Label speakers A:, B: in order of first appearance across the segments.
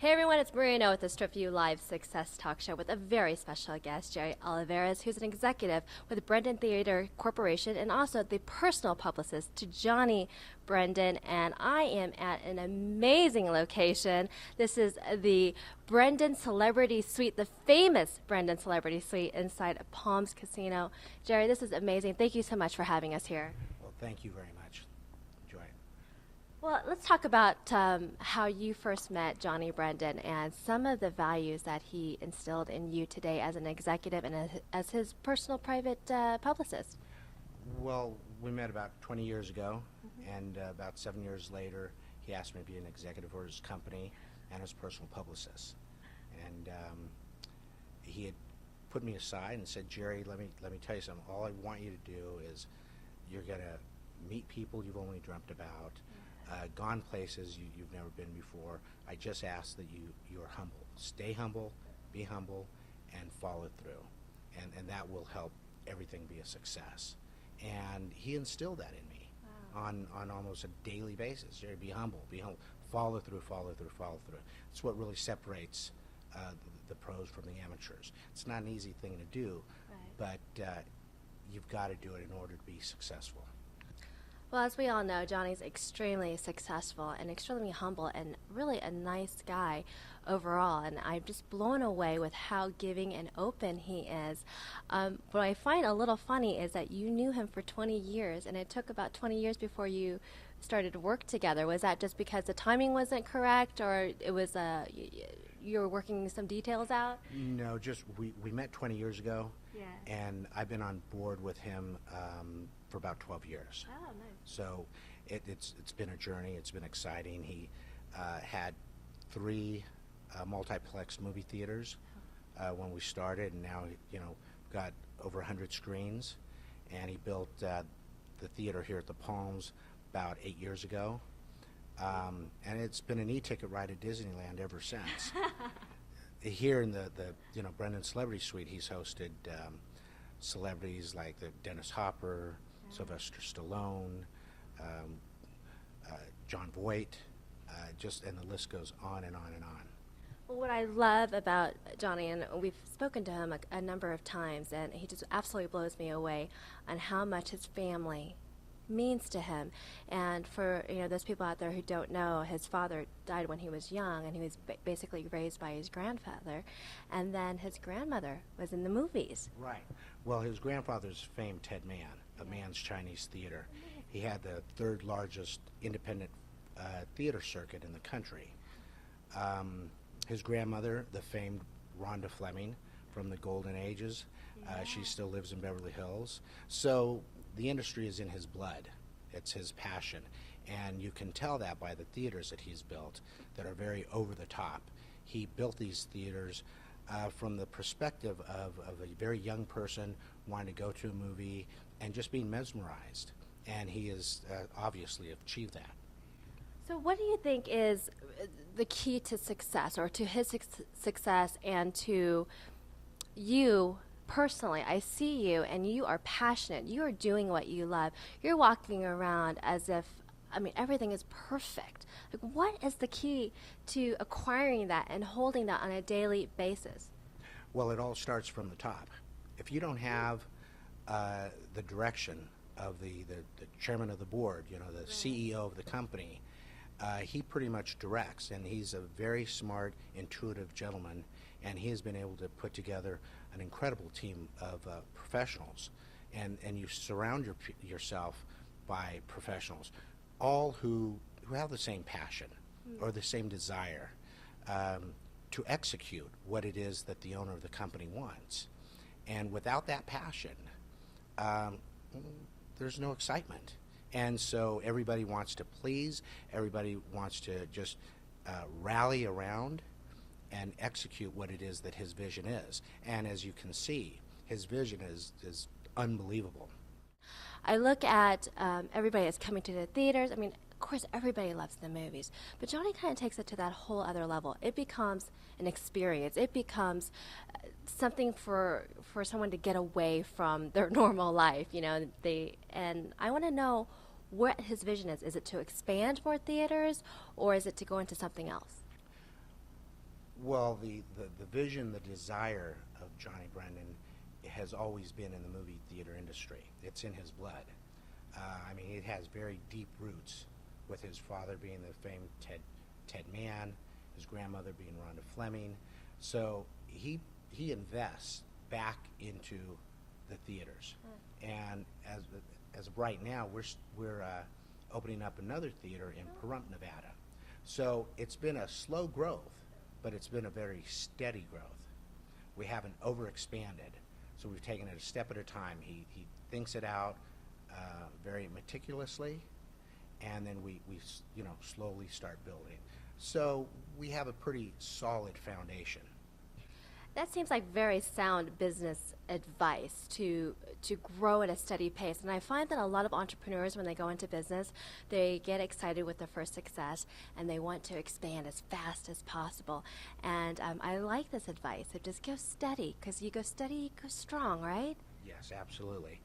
A: Hey everyone, it's Marino with the Strip View Live Success Talk Show with a very special guest, Jerry Olivarez, who's an executive with Brenden Theater Corporation and also the personal publicist to Johnny Brenden. And I am at an amazing location. This is the Brenden Celebrity Suite, the famous Brenden Celebrity Suite inside Palms Casino. Jerry, this is amazing. Thank you so much for having us here.
B: Well, thank you very much. Enjoy it.
A: Well, let's talk about how you first met Johnny Brenden and some of the values that he instilled in you today as an executive and as his personal private publicist.
B: Well, we met about 20 years ago, and about 7 years later, he asked me to be an executive for his company and his personal publicist. And he had put me aside and said, Jerry, let me tell you something. All I want you to do is you're going to meet people you've only dreamt about. Gone places you've never been before. I just ask that you're humble. Stay humble, be humble, and follow through. And that will help everything be a success. And he instilled that in me on almost a daily basis. Jerry, be humble, follow through, follow through, follow through. It's what really separates the pros from the amateurs. It's not an easy thing to do, but you've got to do it in order to be successful.
A: Well, as we all know, Johnny's extremely successful and extremely humble and really a nice guy overall. And I'm just blown away with how giving and open he is. What I find a little funny is that you knew him for 20 years, and it took about 20 years before you started to work together. Was that just because the timing wasn't correct, or it was you were working some details out?
B: No, just we met 20 years ago,
A: Yeah.
B: and I've been on board with him for about 12 years.
A: Oh, nice.
B: So it's been a journey. It's been exciting. He had 3 multiplex movie theaters when we started, and now got over 100 screens. And he built the theater here at the Palms about 8 years ago, and it's been an e-ticket ride at Disneyland ever since. Here in the Brenden Celebrity Suite, he's hosted celebrities like the Dennis Hopper, Sylvester Stallone, John Voight, and the list goes on and on and on.
A: Well, what I love about Johnny, and we've spoken to him a number of times, and he just absolutely blows me away on how much his family means to him. And for those people out there who don't know, his father died when he was young, and he was basically raised by his grandfather, and then his grandmother was in the movies.
B: Right. Well, his grandfather's famed Ted Mann, a Mann's Chinese Theater. He had the 3rd largest independent theater circuit in the country. His grandmother, the famed Rhonda Fleming from the Golden Ages, she still lives in Beverly Hills. So the industry is in his blood. It's his passion. And you can tell that by the theaters that he's built that are very over the top. He built these theaters from the perspective of a very young person wanting to go to a movie and just being mesmerized. And he has obviously achieved that.
A: So what do you think is the key to success, or to his success, and to you personally? I see you, and you are passionate. You are doing what you love. You're walking around as if, everything is perfect. Like, what is the key to acquiring that and holding that on a daily basis?
B: Well, it all starts from the top. If you don't have the direction of the chairman of the board, the CEO of the company, he pretty much directs, and he's a very smart, intuitive gentleman, and he has been able to put together an incredible team of professionals, and you surround yourself by professionals, all who have the same passion or the same desire to execute what it is that the owner of the company wants. And without that passion, there's no excitement. And so everybody wants to please, everybody wants to just rally around and execute what it is that his vision is. And as you can see, his vision is unbelievable.
A: I look at everybody that's coming to the theaters. Of course, everybody loves the movies, but Johnny kind of takes it to that whole other level. It becomes an experience. It becomes something for someone to get away from their normal life, and I want to know what his vision is. Is it to expand more theaters, or is it to go into something else?
B: Well, the vision, the desire of Johnny Brenden has always been in the movie theater industry. It's in his blood. I mean, it has very deep roots, with his father being the famed Ted Mann, his grandmother being Rhonda Fleming. So he invests back into the theaters. And as of right now, we're opening up another theater in Pahrump, Nevada. So it's been a slow growth, but it's been a very steady growth. We haven't overexpanded, so we've taken it a step at a time. He thinks it out very meticulously, and then we slowly start building. So we have a pretty solid foundation.
A: That seems like very sound business advice to grow at a steady pace. And I find that a lot of entrepreneurs, when they go into business, they get excited with their first success and they want to expand as fast as possible. And I like this advice. It just goes steady, because you go steady, you go strong, right?
B: Yes, absolutely.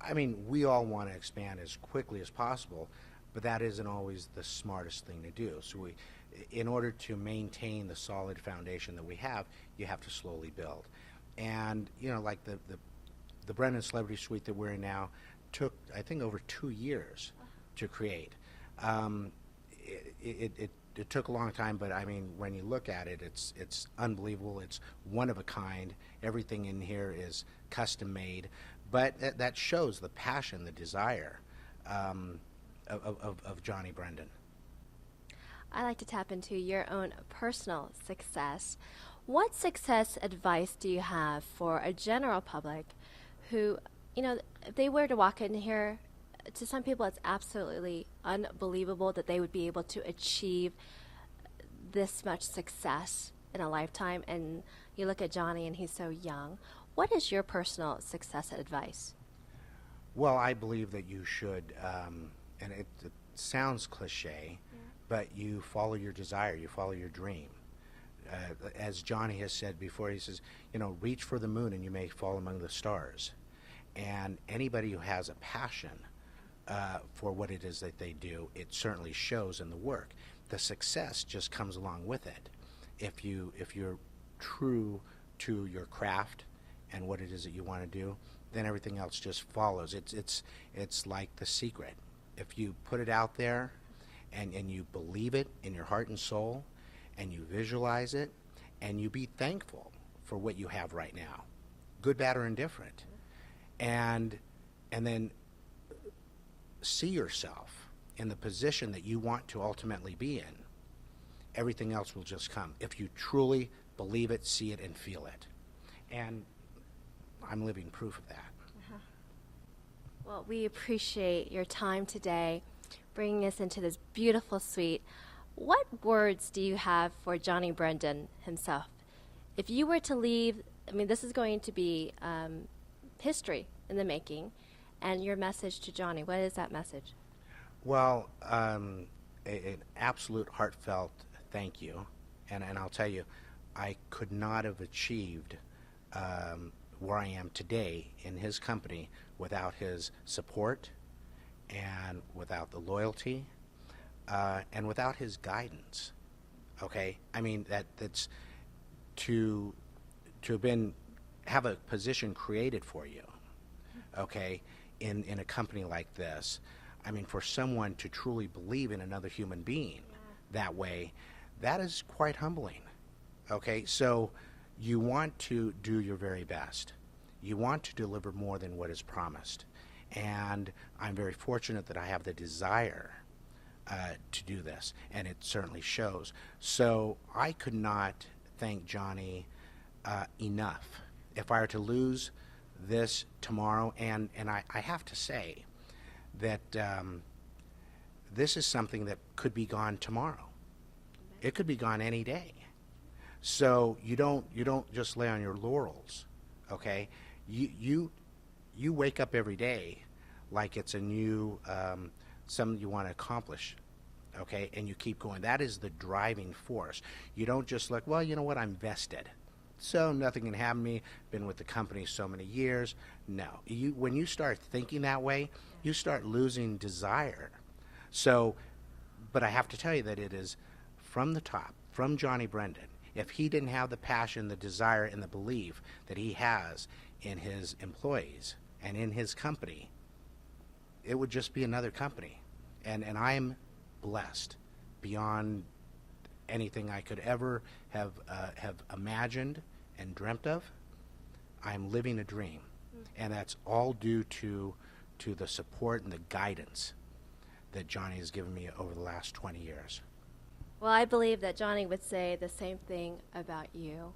B: I mean, we all want to expand as quickly as possible, but that isn't always the smartest thing to do. So in order to maintain the solid foundation that we have, you have to slowly build. And like the Brenden Celebrity Suite that we're in now took, I think, over 2 years to create. It took a long time, but I mean, when you look at it, it's unbelievable. It's one of a kind. Everything in here is custom made, but that shows the passion, the desire of Johnny Brenden.
A: I like to tap into your own personal success. What success advice do you have for a general public who, if they were to walk in here, to some people it's absolutely unbelievable that they would be able to achieve this much success in a lifetime, and you look at Johnny and he's so young. What is your personal success advice?
B: Well, I believe that you should, and it sounds cliche, but you follow your desire, you follow your dream. As Johnny has said before, he says, reach for the moon and you may fall among the stars. And anybody who has a passion for what it is that they do, it certainly shows in the work. The success just comes along with it. If you're true to your craft and what it is that you want to do, then everything else just follows. It's like The Secret. If you put it out there and you believe it in your heart and soul, and you visualize it, and you be thankful for what you have right now, good, bad, or indifferent, and then see yourself in the position that you want to ultimately be in, everything else will just come if you truly believe it, see it, and feel it. And I'm living proof of that.
A: Well, we appreciate your time today, bringing us into this beautiful suite. What words do you have for Johnny Brenden himself? If you were to leave, I mean, this is going to be history in the making, and your message to Johnny, what is that message?
B: Well, an absolute heartfelt thank you, and I'll tell you, I could not have achieved where I am today in his company without his support and without the loyalty and without his guidance. Okay, I mean that's to have a position created for you. Okay, in a company like this, I mean, for someone to truly believe in another human being that way, that is quite humbling. Okay, so you want to do your very best. You want to deliver more than what is promised, and I'm very fortunate that I have the desire to do this, and it certainly shows. So I could not thank Johnny enough. If I were to lose this tomorrow, and I have to say that this is something that could be gone tomorrow. It could be gone any day. So you don't just lay on your laurels, okay? You wake up every day like it's a new something you want to accomplish, okay? And you keep going. That is the driving force. You don't just look, well, you know what, I'm vested, so nothing can happen to me, been with the company so many years. No. When you start thinking that way, you start losing desire. So, but I have to tell you that it is from the top, from Johnny Brenden. If he didn't have the passion, the desire, and the belief that he has in his employees and in his company, it would just be another company. And I'm blessed beyond anything I could ever have imagined and dreamt of. I'm living a dream, and that's all due to the support and the guidance that Johnny has given me over the last 20 years.
A: Well, I believe that Johnny would say the same thing about you.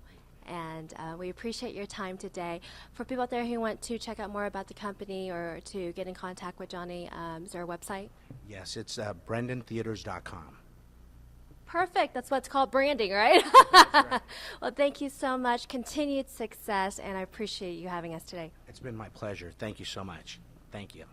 A: And we appreciate your time today. For people out there who want to check out more about the company or to get in contact with Johnny, is there a website?
B: Yes, it's BrendenTheaters.com.
A: Perfect. That's what's called branding, right? Right. Well, thank you so much. Continued success, and I appreciate you having us today.
B: It's been my pleasure. Thank you so much. Thank you.